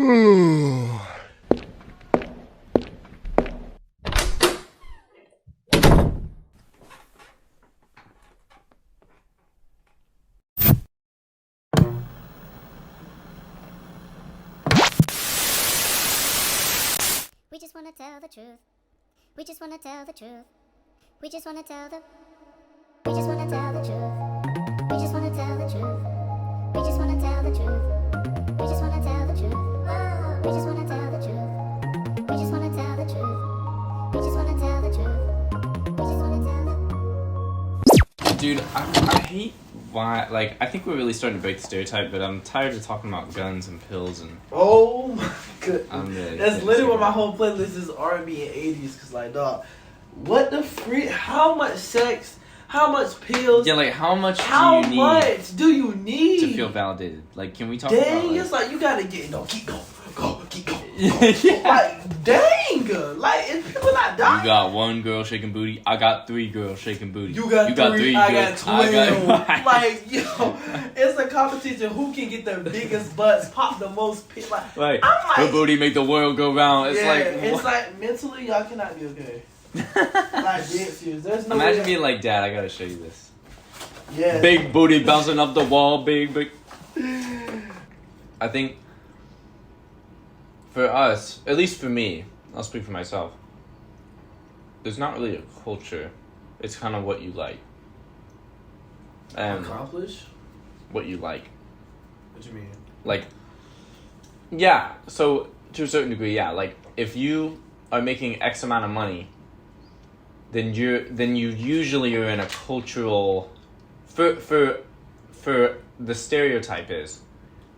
We just wanna tell the truth. We just wanna tell the truth. We just wanna tell the. We just wanna tell the truth. We just wanna tell the truth. We just wanna tell the truth. We just wanna tell the truth. We just wanna tell the truth. We just wanna tell the truth. We just wanna tell the truth. We just wanna tell the. Dude, I hate why, like, I think we're really starting to break the stereotype, but I'm tired of talking about guns and pills and... Oh my goodness. Really That's literally what my whole playlist is, R&B and 80s, because, like, dog, what the freak, how much sex, how much pills, Yeah, like, how much how do you need much do you need to feel validated? Like, can we talk about, Dang, like... it's like, you gotta get, no, keep going, keep going. Yeah. Like, dang, like, if people not dying. You got one girl shaking booty, I got 3 girls shaking booty. You got three, I got 12. Like, yo, it's a competition. Who can get the biggest butts, pop the most pit? Like, I'm like, her booty make the world go round. It's yeah, like, it's what? like mentally, y'all cannot be okay. Like, dead serious. There's no Imagine way. being like, Dad, I gotta show you this. Yeah. Big booty bouncing up the wall, big. I think for us, at least for me, I'll speak for myself, there's not really a culture. It's kind of what you like. Accomplish? What you like. What you mean? Like, yeah, so to a certain degree, yeah. Like, if you are making X amount of money, then you usually are in a cultural... For the stereotype is,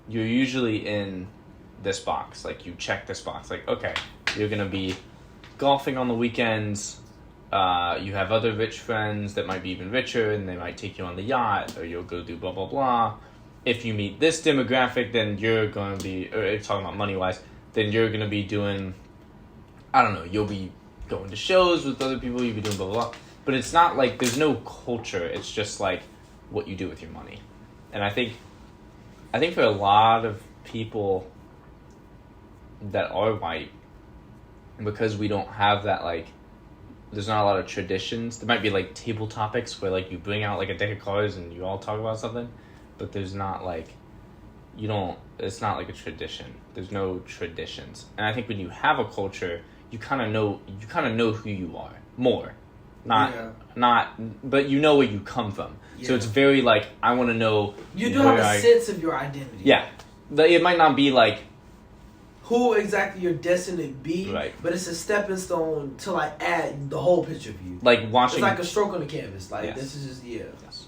you're usually in this box. Like, you check this box. Like, okay, you're gonna be golfing on the weekends. You have other rich friends that might be even richer, and they might take you on the yacht, or you'll go do blah blah blah. If you meet this demographic, then you're gonna be, or talking about money wise, then you're gonna be doing, I don't know, you'll be going to shows with other people. You'll be doing blah blah blah. But it's not like there's no culture. It's just like what you do with your money. And I think for a lot of people that are white, because we don't have that, like, there's not a lot of traditions. There might be like table topics where, like, you bring out like a deck of cards and you all talk about something, but there's not like, it's not like a tradition. There's no traditions. And I think when you have a culture, you kind of know who you are more. But you know where you come from. Yeah. So it's very like, I want to know. You do have a sense of your identity. Yeah. It might not be like who exactly you're destined to be, right, but it's a stepping stone to, like, add the whole picture of you. Like watching, it's like a stroke on the canvas. Like, yes. This is just, yeah. Yes.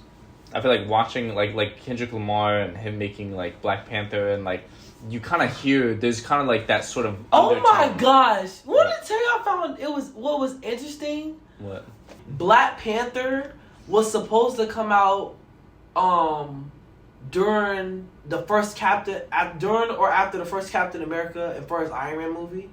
I feel like watching like Kendrick Lamar and him making like Black Panther, and like you kind of hear there's kind of like that sort of. Oh my gosh! What did I tell you? I found what was interesting. What? Black Panther was supposed to come out during the first during or after the first Captain America and first Iron Man movie.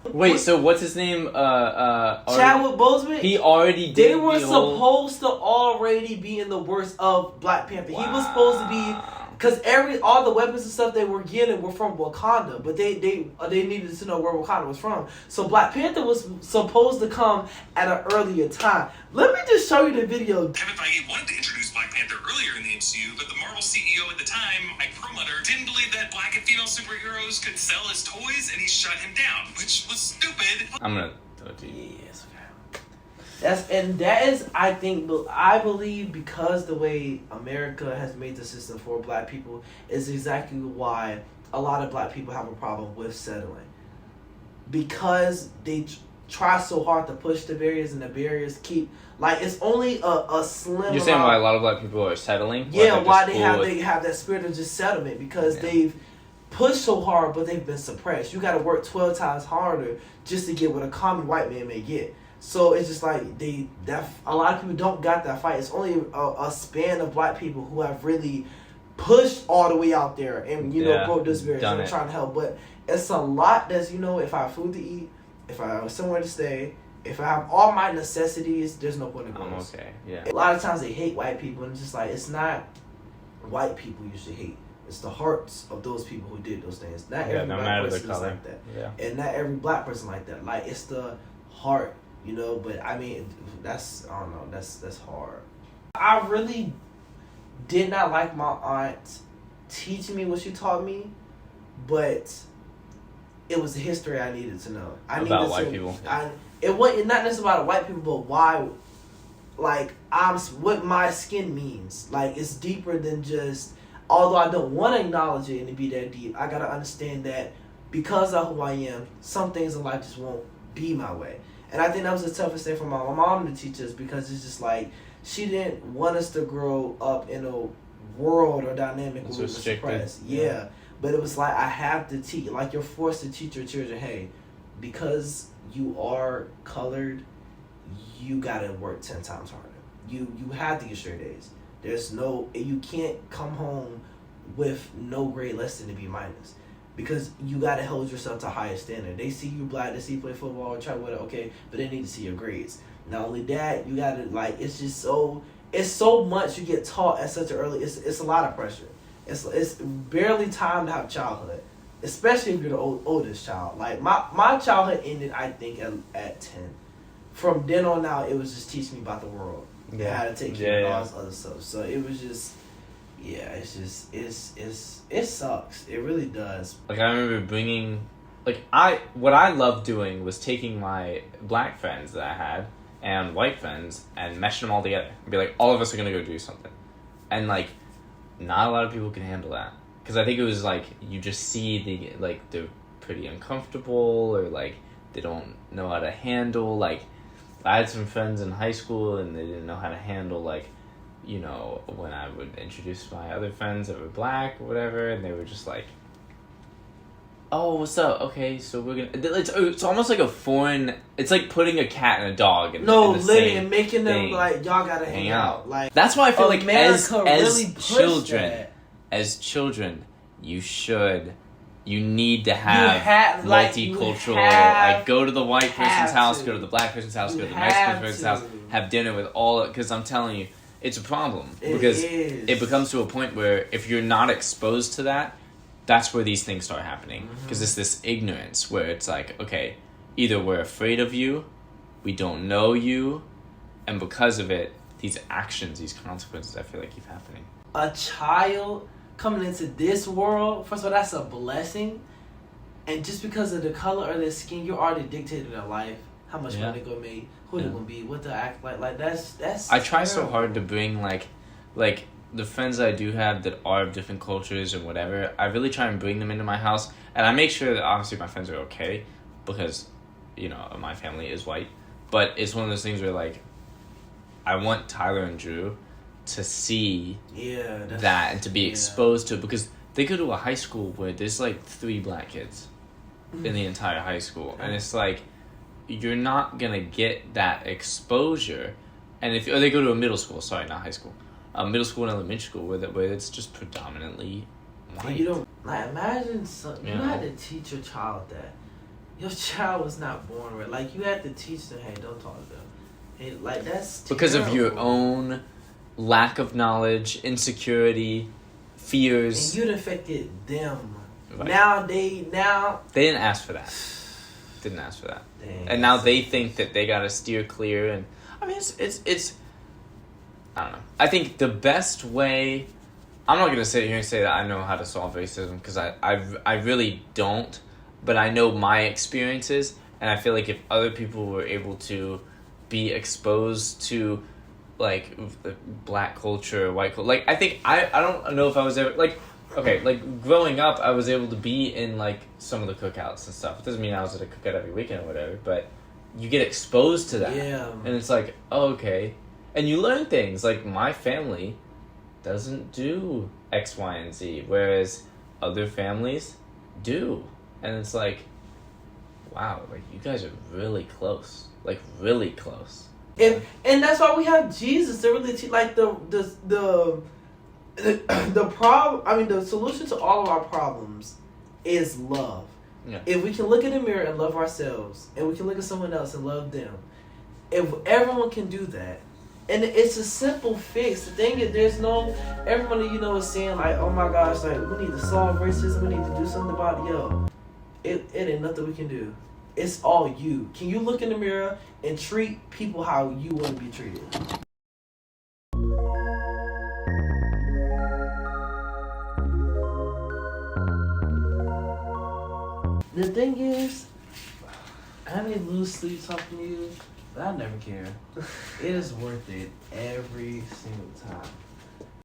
Wait, so what's his name? Chadwick Boseman. He already did. They were supposed to already be in the worst of Black Panther. Wow. He was supposed to be, because all the weapons and stuff they were getting were from Wakanda, but they needed to know where Wakanda was from. So Black Panther was supposed to come at an earlier time. Let me just show you the video. Kevin Feige wanted to introduce Black Panther earlier in the MCU, but the Marvel CEO at the time, Mike Perlmutter, didn't believe that black and female superheroes could sell as toys, and he shut him down, which was stupid. I'm gonna throw it to you. Yes, I believe because the way America has made the system for black people is exactly why a lot of black people have a problem with settling. Because they try so hard to push the barriers, and the barriers keep, like, it's only a slim. You're saying why a lot of black people are settling? Yeah, why they have that spirit of just settlement, because they've pushed so hard, but they've been suppressed. You got to work 12 times harder just to get what a common white man may get. So it's just like a lot of people don't got that fight. It's only a span of black people who have really pushed all the way out there and broke this barrier. So I'm trying to help, but it's a lot that's if I have food to eat, if I have somewhere to stay, if I have all my necessities, there's no point in going. I'm okay. Yeah. A lot of times they hate white people, and it's just like, it's not white people you should hate. It's the hearts of those people who did those things. Not Yeah, every no black matter person the is color. like that. Yeah. And not every black person like that. Like, it's the heart, you know. But I mean, that's, I don't know, that's hard. I really did not like my aunt teaching me what she taught me, but it was the history I needed to know. About white people. It wasn't not necessarily about white people, but why, like, what my skin means. Like, it's deeper than just, although I don't want to acknowledge it and to be that deep, I gotta understand that because of who I am, some things in life just won't be my way. And I think that was the toughest thing for my mom to teach us, because it's just like, she didn't want us to grow up in a world or dynamic where we were suppressed. Yeah. But it was like, I have to teach, like, you're forced to teach your children, hey, because you are colored, you gotta work 10 times harder. You have to get straight A's. You can't come home with no grade less than a B minus, because you gotta hold yourself to a higher standard. They see you black, they see you play football, try whatever, okay, but they need to see your grades. Not only that, you gotta, like, it's so much you get taught at such an early, it's a lot of pressure. It's barely time to have childhood, especially if you're the oldest child. Like, my childhood ended, I think, at 10. From then on out, it was just teaching me about the world. Yeah. How to take care of all this other stuff. So it was just, it sucks. It really does. Like, I remember bringing, what I loved doing was taking my black friends that I had and white friends and meshing them all together. And be like, all of us are going to go do something. And, like, not a lot of people can handle that. Because I think it was, like, you just see they're pretty uncomfortable, or, like, they don't know how to handle, like, I had some friends in high school and they didn't know how to handle, like, you know, when I would introduce my other friends that were black or whatever, and they were just like, oh, what's up? Okay, so we're gonna... It's almost like a foreign... It's like putting a cat and a dog in the same making them, thing. Like, y'all gotta hang out. Like, that's why I feel like America as children, you need to have multicultural, like, go to the white person's house, go to the black person's house, go to the Mexican person's house, have dinner with all, because I'm telling you, it's a problem. Because it becomes to a point where if you're not exposed to that, that's where these things start happening. Because it's this ignorance where it's like, okay, either we're afraid of you, we don't know you, and because of it, these actions, these consequences, I feel like keep happening. A child coming into this world, first of all, that's a blessing. And just because of the color of their skin, you're already dictated their life. How much money they're gonna make, who they're gonna be, what they act like. Like, that's I try terrible. so hard to bring, like the friends I do have that are of different cultures and whatever, I really try and bring them into my house. And I make sure that obviously my friends are okay, because, you know, my family is white. But it's one of those things where, like, I want Tyler and Drew to see that and to be exposed to it, because they go to a high school where there's like 3 black kids in the entire high school, and it's like, you're not gonna get that exposure. And if they go to a middle school, sorry, not high school, middle school and elementary school where it's just predominantly white. You don't, like, imagine you had to teach your child that your child was not born with, like, you had to teach them, hey, don't talk to them, hey, like, that's because terrible. of your own lack of knowledge, insecurity, fears. And you'd affected them. Right. Now they didn't ask for that. Didn't ask for that. Dang, and now they think that they gotta steer clear. And I mean, it's I don't know. I think the best way. I'm not gonna sit here and say that I know how to solve racism, because I really don't. But I know my experiences, and I feel like if other people were able to be exposed to, like, black culture, white culture, like, I think I don't know if I was ever, like, okay, like, growing up, I was able to be in, like, some of the cookouts and stuff. It doesn't mean I was at a cookout every weekend or whatever, but you get exposed to that. Yeah. And it's like, oh, okay. And you learn things. Like, my family doesn't do X, Y, and Z, whereas other families do. And it's like, wow, like, you guys are really close. Like, really close. And that's why we have Jesus to really like the problem. I mean, the solution to all of our problems is love. Yeah. If we can look in the mirror and love ourselves, and we can look at someone else and love them, if everyone can do that, And it's a simple fix. The thing is, there's no, everybody, you know, is saying like, oh my gosh, like, we need to solve racism, we need to do something about it. Yo, it ain't nothing we can do. It's all you. Can you look in the mirror and treat people how you want to be treated? The thing is, I may lose sleep talking to you, but I never care. It is worth it every single time.